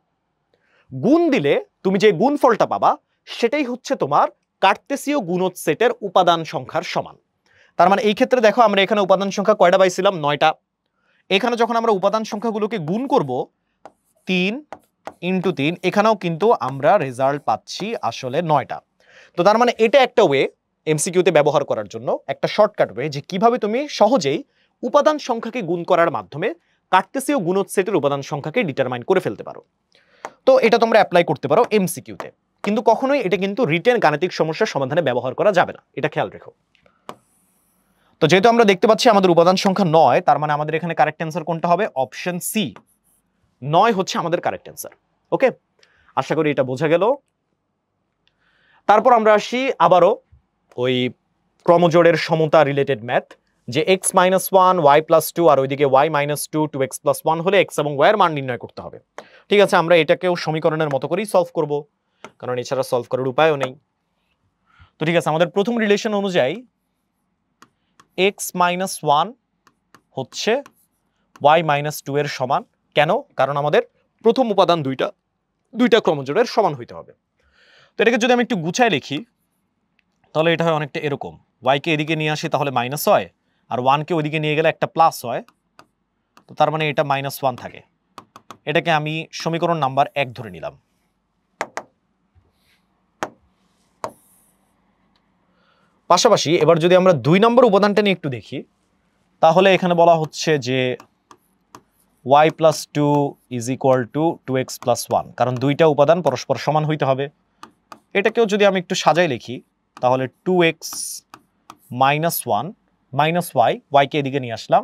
গুণ দিলে তুমি যে গুণফলটা পাবা সেটাই হচ্ছে তোমার কার্তেসীয় গুণজ সেটের উপাদান সংখ্যার সমান। তার মানে এই ক্ষেত্রে দেখো আমরা এখানে উপাদান সংখ্যা কয়টা পাইছিলাম? 9টা। এখানে যখন আমরা উপাদান সংখ্যাগুলোকে গুণ করব 3 × 3, এখানেও কিন্তু আমরা রেজাল্ট পাচ্ছি আসলে 9টা। তো তার মানে এটা একটা ওয়ে এমসিকিউতে ব্যবহার করার জন্য, একটা শর্টকাট ওয়ে যে কিভাবে তুমি সহজেই উপাদান সংখ্যাকে গুণ করার মাধ্যমে কার্তেসীয় গুণজ সেটের উপাদান সংখ্যাকে ডিটারমাইন করে ফেলতে পারো। তো এটা তোমরা অ্যাপ্লাই করতে পারো এমসিকিউতে, কিন্তু কখনোই এটা কিন্তু রিটেন গাণিতিক সমস্যার সমাধানে ব্যবহার করা যাবে না, এটা খেয়াল রেখো। তো যেহেতু আমরা দেখতে পাচ্ছি আমাদের উপাদান সংখ্যা 9, তার মানে আমাদের এখানে কারেক্ট অ্যান্সার কোনটা হবে? অপশন সি, 9 হচ্ছে আমাদের কারেক্ট অ্যান্সার। ওকে, আশা করি এটা বোঝা গেল। তারপর আমরা আসি আবারও ওই ক্রমজোড়ের সমতা রিলেটেড ম্যাথ, যে x - 1 y + 2 আর ওইদিকে y - 2 2x + 1 হলে x এবং y এর মান নির্ণয় করতে হবে। ঠিক আছে, আমরা এটাকেও সমীকরণের মতো করেই সলভ করব, কারণ এছাড়া সলভ করার উপায়ও নেই। তো ঠিক আছে, আমাদের প্রথম রিলেশন অনুযায়ী x - 1 হচ্ছে y - 2 এর সমান। কেন? কারণ আমাদের প্রথম উপাদান দুইটা ক্রমজোড়ের সমান হইতে হবে। তো এটাকে যদি আমি একটু গুছায় লিখি তাহলে এটা হয় অনেকটা এরকম, y কে এদিকে নিয়ে আসি তাহলে মাইনাস হয়, আর 1 কে ওইদিকে নিয়ে গেলে একটা প্লাস হয়। তো তার মানে এটা -1 থাকে। এটাকে আমি সমীকরণ নাম্বার 1 ধরে নিলাম। পাশাপাশি এবার যদি আমরা 2 নম্বর উপাদানটা নিয়ে একটু দেখি তাহলে এখানে বলা হচ্ছে যে y + 2 = 2x + 1, কারণ দুইটা উপাদান পরস্পর সমান হইতে হবে। এটাকেও যদি আমি একটু সাজাই লিখি তাহলে 2x - 1 - y কে এদিকে নিয়ে আসলাম,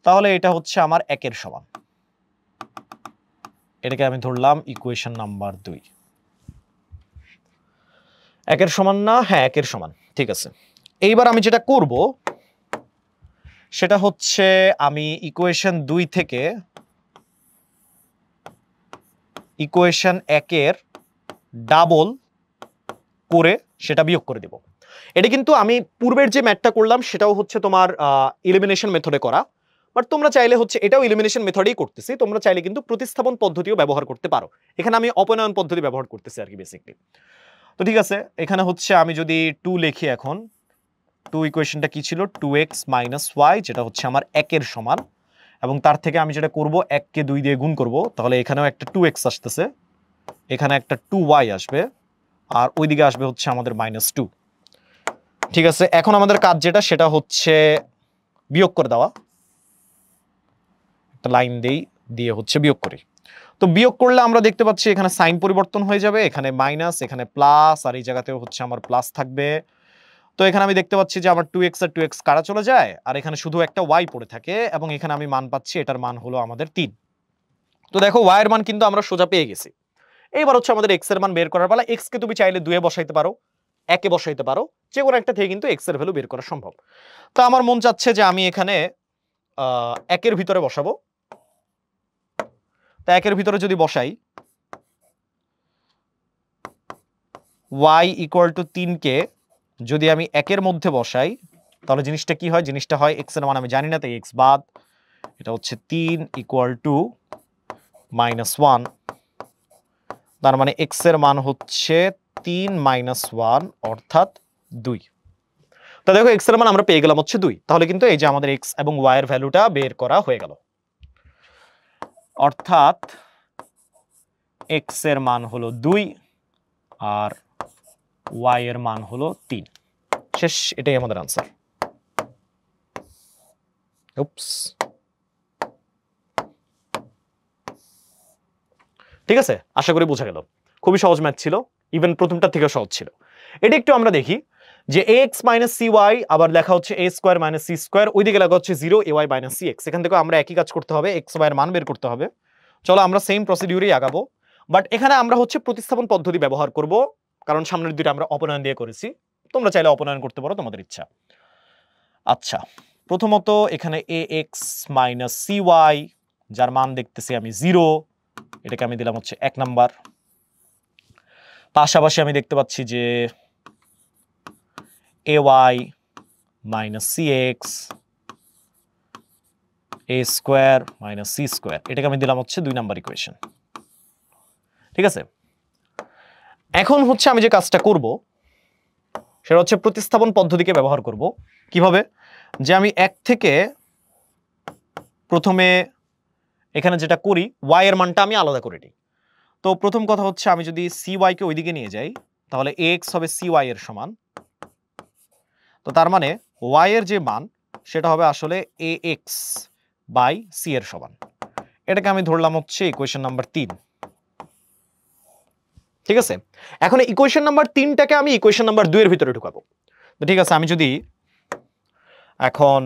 তাহলে এটা হচ্ছে আমার 1 এর সমান। এটাকে আমি ধরলাম ইকুয়েশন নাম্বার 2। 1 এর সমান না? হ্যাঁ, 1 এর সমান। ঠিক আছে, এইবার আমি যেটা করব সেটা হচ্ছে আমি ইকুয়েশন 2 থেকে ইকুয়েশন 1 এর ডাবল করে সেটা বিয়োগ করে দেব। এটা কিন্তু আমি পূর্বের যে ম্যাথটা করলাম সেটাও হচ্ছে তোমার এলিমিনেশন মেথডে করা, বাট তোমরা চাইলে হচ্ছে এটাও এলিমিনেশন মেথডেই করতেছি, তোমরা চাইলে কিন্তু প্রতিস্থাপন পদ্ধতিও ব্যবহার করতে পারো। এখানে আমি অপনয়ন পদ্ধতি ব্যবহার করতেছি আর কি বেসিক্যালি। তো ঠিক আছে, এখানে হচ্ছে আমি যদি 2 লিখি, এখন 2 ইকুয়েশনটা কি ছিল? 2x - y, যেটা হচ্ছে আমার 1 এর সমান, এবং তার থেকে আমি যেটা করব 1 কে 2 দিয়ে গুণ করব, তাহলে এখানেও একটা 2x আসতেছে, এখানে একটা 2y আসবে, আর ওইদিকে আসবে হচ্ছে আমাদের -2। ঠিক আছে, এখন আমাদের কাজ যেটা সেটা হচ্ছে বিয়োগ করে দেওয়া। একটা লাইন দিয়ে হচ্ছে বিয়োগ করি। তো বিয়োগ করলে আমরা দেখতে পাচ্ছি এখানে সাইন পরিবর্তন হয়ে যাবে, এখানে মাইনাস, এখানে প্লাস, আর এই জায়গাতেও হচ্ছে আমার প্লাস থাকবে। তো এখানে আমি দেখতে পাচ্ছি যে আমার 2x আর 2x কাটা চলে যায়, আর এখানে শুধু একটা y পড়ে থাকে, এবং এখানে আমি মান পাচ্ছি, এটার মান হলো আমাদের 3। তো দেখো y এর মান কিন্তু আমরা সোজা পেয়ে গেছি। এইবার হচ্ছে আমাদের x এর মান বের করার পালা। x কে তুমি চাইলে 2 এ বসাইতে পারো, একে বসাইতে পারো, যে কোনো একটা থেকে কিন্তু এক্স এর ভ্যালু বের করা সম্ভব। তো আমার মন চাচ্ছে যে আমি এখানে একের ভিতরে বসাবো। তো একের ভিতরে যদি বসাই y ইকুয়াল টু 3কে যদি আমি একের মধ্যে বসাই তাহলে জিনিসটা কি হয়, জিনিসটা হয় x এর মান আমি জানি না, তাই x বাদ, এটা হচ্ছে 3 ইকুয়াল টু -1, তার মানে x এর মান হচ্ছে 3 - 1 অর্থাৎ 2। তো দেখো x এর মান আমরা পেয়ে গেলাম হচ্ছে 2, তাহলে কিন্তু এই যে আমাদের x এবং y এর ভ্যালুটা বের করা হয়ে গেল, অর্থাৎ x এর মান হলো 2 আর y এর মান হলো 3। শেষ, এটাই আমাদের আনসার। উপস, ঠিক আছে, আশা করি বোঝা গেল। খুবই সহজ ম্যাথ ছিল, ইভেন প্রথমটা থেকে সহজ ছিল। এটা একটু আমরা দেখি যে ax - cy আবার লেখা হচ্ছে a² - c², ওইদিকে লেখা হচ্ছে 0 ay - cx। এখান থেকে আমরা একই কাজ করতে হবে, x y এর মান বের করতে হবে। চলো আমরা সেম প্রসিডিউরেই আগাবো, বাট এখানে আমরা হচ্ছে প্রতিস্থাপন পদ্ধতি ব্যবহার করব, কারণ সামনের দুইটা আমরা অপনয়ন দিয়ে করেছি। তোমরা চাইলে অপনয়ন করতে পারো, তোমাদের ইচ্ছা। আচ্ছা, প্রথমত এখানে ax - cy যার মান দেখতেছি আমি 0, এটাকে আমি দিলাম হচ্ছে 1 নাম্বার। পাশাপাশি আমি দেখতে পাচ্ছি যে ay - cx a² - c², এটাকে আমি দিলাম হচ্ছে 2 নাম্বার ইকুয়েশন। ঠিক আছে, এখন হচ্ছে আমি যে কাজটা করব সেটা হচ্ছে প্রতিস্থাপন পদ্ধতিকে ব্যবহার করব। কিভাবে? যে আমি 1 থেকে প্রথমে এখানে যেটা করি y এর মানটা আমি আলাদা করে নিই। তো প্রথম কথা হচ্ছে আমি যদি cy কে ওইদিকে নিয়ে যাই তাহলে ax হবে cy এর সমান। তো তার মানে y এর যে মান সেটা হবে আসলে ax বাই c এর সমান। এটাকে আমি ধরলাম হচ্ছে ইকুয়েশন নাম্বার 3। ঠিক আছে, এখন ইকুয়েশন নাম্বার 3টাকে আমি ইকুয়েশন নাম্বার 2 এর ভিতরে ঢুকাবো। তো ঠিক আছে, আমি যদি এখন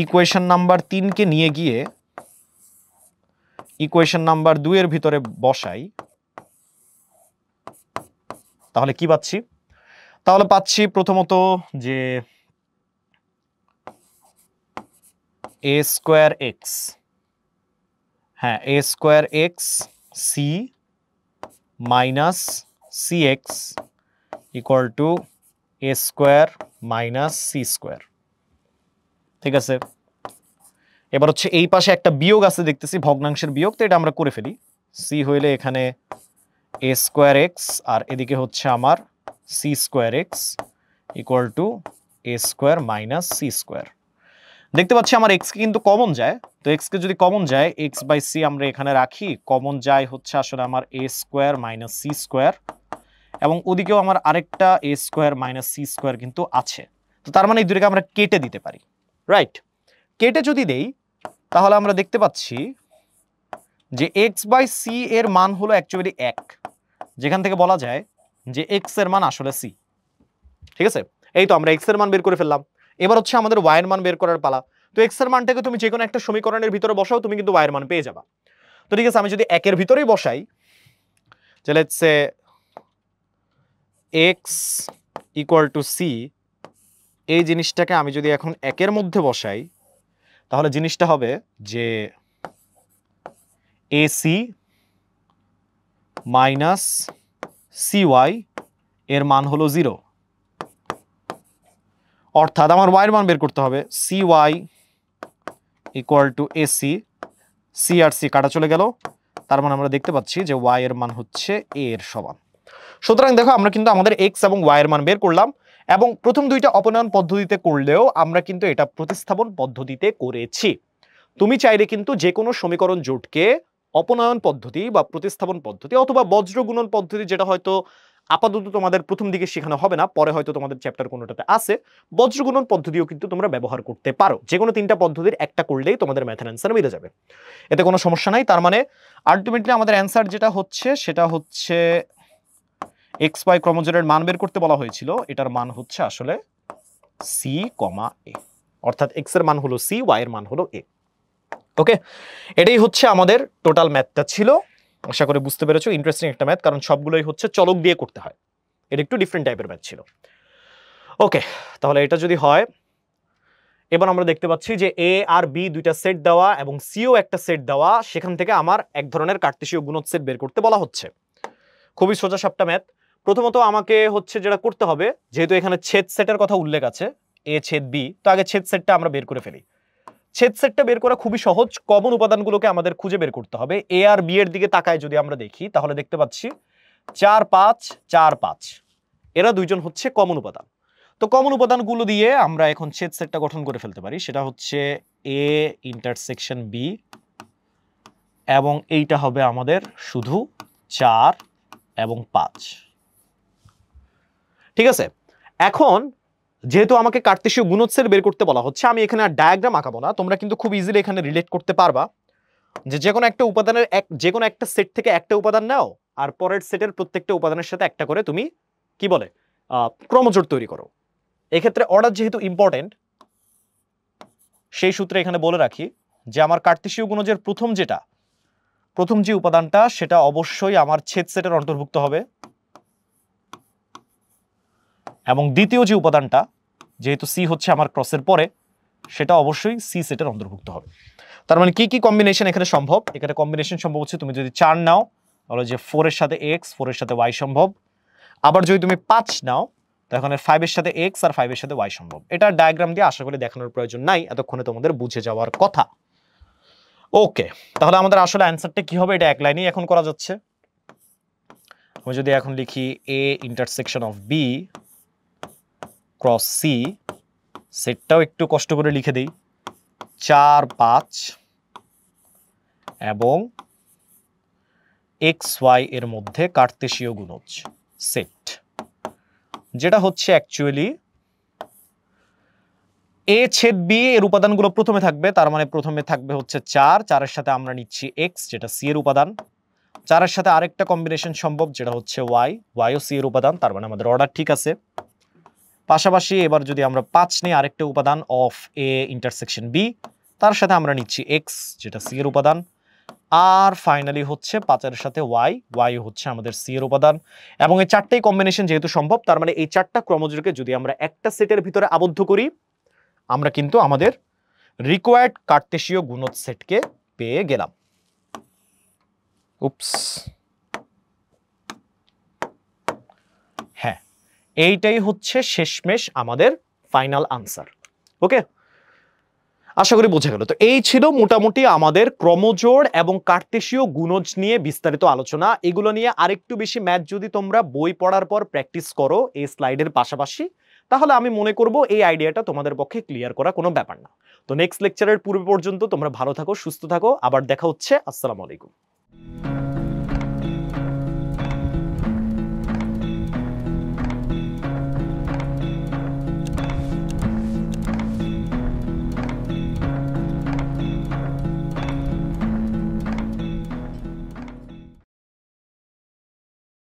ইকুয়েশন নাম্বার 3 কে নিয়ে গিয়ে ইকুয়েশন নাম্বার 2 এর ভিতরে বসাই তাহলে কি পাচ্ছি? তাহলে পাচ্ছি প্রথমত যে a²x, হ্যাঁ a²x c minus cx equal to a² minus c²। ঠিক আছে, এবার হচ্ছে এই পাশে একটা বিয়োগ আছে দেখতেছি, ভগ্নাংশের বিয়োগ, তো এটা আমরা করে ফেলি। c হইলে এখানে a²x আর এদিকে হচ্ছে আমার c²x equal to a² minus c²। দেখতে পাচ্ছি আমার x কে কিন্তু কমন যায়, তো x কে যদি কমন যায় x বাই c আমরা এখানে রাখি, কমন যায় হচ্ছে আসলে আমার a² মাইনাস c² এবং ওদিকেও আমার আরেকটা a² মাইনাস c² কিন্তু আছে। তো তার মানে এই দুটোকে আমরা কেটে দিতে পারি, রাইট? কেটে যদি দেই তাহলে আমরা দেখতে পাচ্ছি যে x বাই c এর মান হলো অ্যাকচুয়ালি 1, যেখান থেকে বলা যায় যে x এর মান আসলে c। ঠিক আছে, এই তো আমরা x এর মান বের করে ফেললাম। এবার হচ্ছে আমাদের y এর মান বের করার পালা। তো x এর মানটাকে তুমি যে কোনো একটা সমীকরণের ভিতরে বসাও, তুমি কিন্তু y এর মান পেয়ে যাবা। তো ঠিক আছে, আমি যদি 1 এর ভিতরেই বসাই, যে let's say x equal to c, এই জিনিসটাকে আমি যদি এখন 1 এর মধ্যে বসাই তাহলে জিনিসটা হবে যে ac মাইনাস cy এর মান হলো 0, অর্থাৎ আমার y এর মান বের করতে হবে cy equal to ac, c আর c কাটা চলে গেল, তার মানে আমরা দেখতে পাচ্ছি যে y এর মান হচ্ছে a এর সমান। সুতরাং দেখো আমরা কিন্তু আমাদের x এবং y এর মান বের করলাম, এবং প্রথম দুইটা অপনয়ন পদ্ধতিতে করলেও আমরা কিন্তু এটা প্রতিস্থাপন পদ্ধতিতে করেছি। তুমি চাইলে কিন্তু যে কোনো সমীকরণ জোটকে অপনয়ন পদ্ধতি বা প্রতিস্থাপন পদ্ধতি অথবা বজ্র গুণন পদ্ধতি, যেটা হয়তো আপাতত তোমাদের প্রথম দিকে শেখানো হবে না, পরে হয়তো তোমাদের চ্যাপ্টার কোনোটাতে আছে, বজ্র গুণন পদ্ধতিও কিন্তু তোমরা ব্যবহার করতে পারো। যে কোনো তিনটা পদ্ধতির একটা করলেই তোমাদের ম্যাথের অ্যান্সার মিলে যাবে, এতে কোনো সমস্যা নাই। তার মানে আলটিমেটলি আমাদের অ্যান্সার যেটা হচ্ছে সেটা হচ্ছে xy ক্রমজোড়ের মান বের করতে বলা হয়েছিল, এটার মান হচ্ছে আসলে c, a, অর্থাৎ x এর মান হলো c, y এর মান হলো a। ওকে, এটাই হচ্ছে আমাদের টোটাল ম্যাথটা ছিল। আশা করি বুঝতে পেরেছো, ইন্টারেস্টিং একটা ম্যাথ, কারণ সবগুলোই হচ্ছে চলক দিয়ে করতে হয়। এটা একটু ডিফারেন্ট টাইপের ম্যাথ ছিল। ওকে, তাহলে এটা যদি হয়, এবার আমরা দেখতে পাচ্ছি যে এ আর বি দুইটা সেট দেওয়া এবং সিও একটা সেট দেওয়া, সেখান থেকে আমার এক ধরনের কার্টেসীয় গুণজ সেট বের করতে বলা হচ্ছে। খুবই সোজা সাপটা ম্যাথ। প্রথমত আমাকে হচ্ছে যেটা করতে হবে, যেহেতু এখানে ছেদ সেটের কথা উল্লেখ আছে এ ছেদ বি, তো আগে ছেদ সেটটা আমরা বের করে ফেলি। ছেদ সেটটা বের করা খুবই সহজ। কমন উপাদানগুলোকে আমাদের খুঁজে বের করতে হবে। এ আর বি এর দিকে তাকায় যদি আমরা দেখি তাহলে দেখতে পাচ্ছি 4 5 4 5, এরা দুইজন হচ্ছে কমন উপাদান। তো কমন উপাদানগুলো দিয়ে আমরা এখন ছেদ সেটটা গঠন করে ফেলতে পারি। সেটা হচ্ছে এ ইন্টারসেকশন বি, এবং এইটা হবে আমাদের শুধু 4 এবং 5। ঠিক আছে, এখন যেহেতু আমাকে কার্তেশীয় গুণজ সেট বের করতে বলা হচ্ছে, আমি এখানে আর ডায়াগ্রাম আঁকাবো না। তোমরা কিন্তু খুব ইজিলি এখানে রিলেট করতে পারবা যে কোনো একটা উপাদানের যে কোনো একটা সেট থেকে একটা উপাদান নাও, আর পরের সেটের প্রত্যেকটা উপাদানের সাথে একটা করে তুমি কি বলে ক্রমজোড় তৈরি করো। এক্ষেত্রে অর্ডার যেহেতু ইম্পর্টেন্ট, সেই সূত্রে এখানে বলে রাখি যে আমার কার্তেশীয় গুণজের প্রথম যে উপাদানটা সেটা অবশ্যই আমার ছেদ সেটের অন্তর্ভুক্ত হবে, এবং দ্বিতীয় যে উপাদানটা, যেহেতু সি হচ্ছে আমার ক্রসের পরে, সেটা অবশ্যই সি সেটের অন্তর্ভুক্ত হবে। তার মানে কি কি কম্বিনেশন এখানে সম্ভব? এখানে কম্বিনেশন সম্ভব হচ্ছে তুমি যদি 4 নাও তাহলে যে 4 এর সাথে x, 4 এর সাথে y সম্ভব। আবার যদি তুমি 5 নাও তখন 5 এর সাথে x আর 5 এর সাথে y সম্ভব। এটা ডায়াগ্রাম দিয়ে আশা করি দেখানোর প্রয়োজন নাই, এতক্ষণে তোমাদের বুঝে যাওয়ার কথা। ওকে, তাহলে আমাদের আসলে অ্যান্সারটা কি হবে এটা এক লাইনেই এখন করা যাচ্ছে। আমি যদি এখন লিখি a intersection of b cross c, সেটটাও একটু কষ্ট করে লিখে দেই, 4 5 এবং xy এর মধ্যে কার্তেশীয় গুণজ সেট, যেটা হচ্ছে অ্যাকচুয়ালি এ ছেদ বি এর উপাদানগুলো প্রথমে থাকবে। তার মানে প্রথমে থাকবে হচ্ছে 4, 4 এর সাথে আমরা নিচ্ছি x যেটা সি এর উপাদান, 4 এর সাথে আরেকটা কম্বিনেশন সম্ভব যেটা হচ্ছে y, y ও সি এর উপাদান। তার মানে আমাদের অর্ডার ঠিক আছে। পাশাপাশি এবার যদি আমরা 5 নিই, আরেকটা উপাদান অফ এ ইন্টারসেকশন বি, তার সাথে আমরা নিচ্ছি x যেটা সি এর উপাদান, আর ফাইনালি হচ্ছে 5 এর সাথে y, y হচ্ছে আমাদের সি এর উপাদান। এবং এই চারটেই কম্বিনেশন যেহেতু সম্ভব, তার মানে এই চারটা ক্রমজোড়কে যদি আমরা একটা সেটের ভিতরে আবদ্ধ করি, আমরা কিন্তু আমাদের রিকোয়ার্ড কার্তেশীয় গুণজ সেটকে পেয়ে গেলাম। উপস, হ্যাঁ, এইটাই হচ্ছে শেষমেশ আমাদের ফাইনাল আনসার। ওকে, আশা করি বোঝা গেল। তো এই ছিল মোটামুটি আমাদের ক্রমজোড় এবং কার্তেশীয় গুণজ নিয়ে বিস্তারিত আলোচনা। এগুলো নিয়ে আরেকটু বেশি ম্যাথ যদি তোমরা বই পড়ার পর প্র্যাকটিস করো এই স্লাইডের পাশাপাশি, তাহলে আমি মনে করব এই আইডিয়াটা তোমাদের পক্ষে ক্লিয়ার করা কোনো ব্যাপার না। তো নেক্সট লেকচারের পূর্ব পর্যন্ত তোমরা ভালো থাকো, সুস্থ থাকো, আবার দেখা হচ্ছে। আসসালামু আলাইকুম।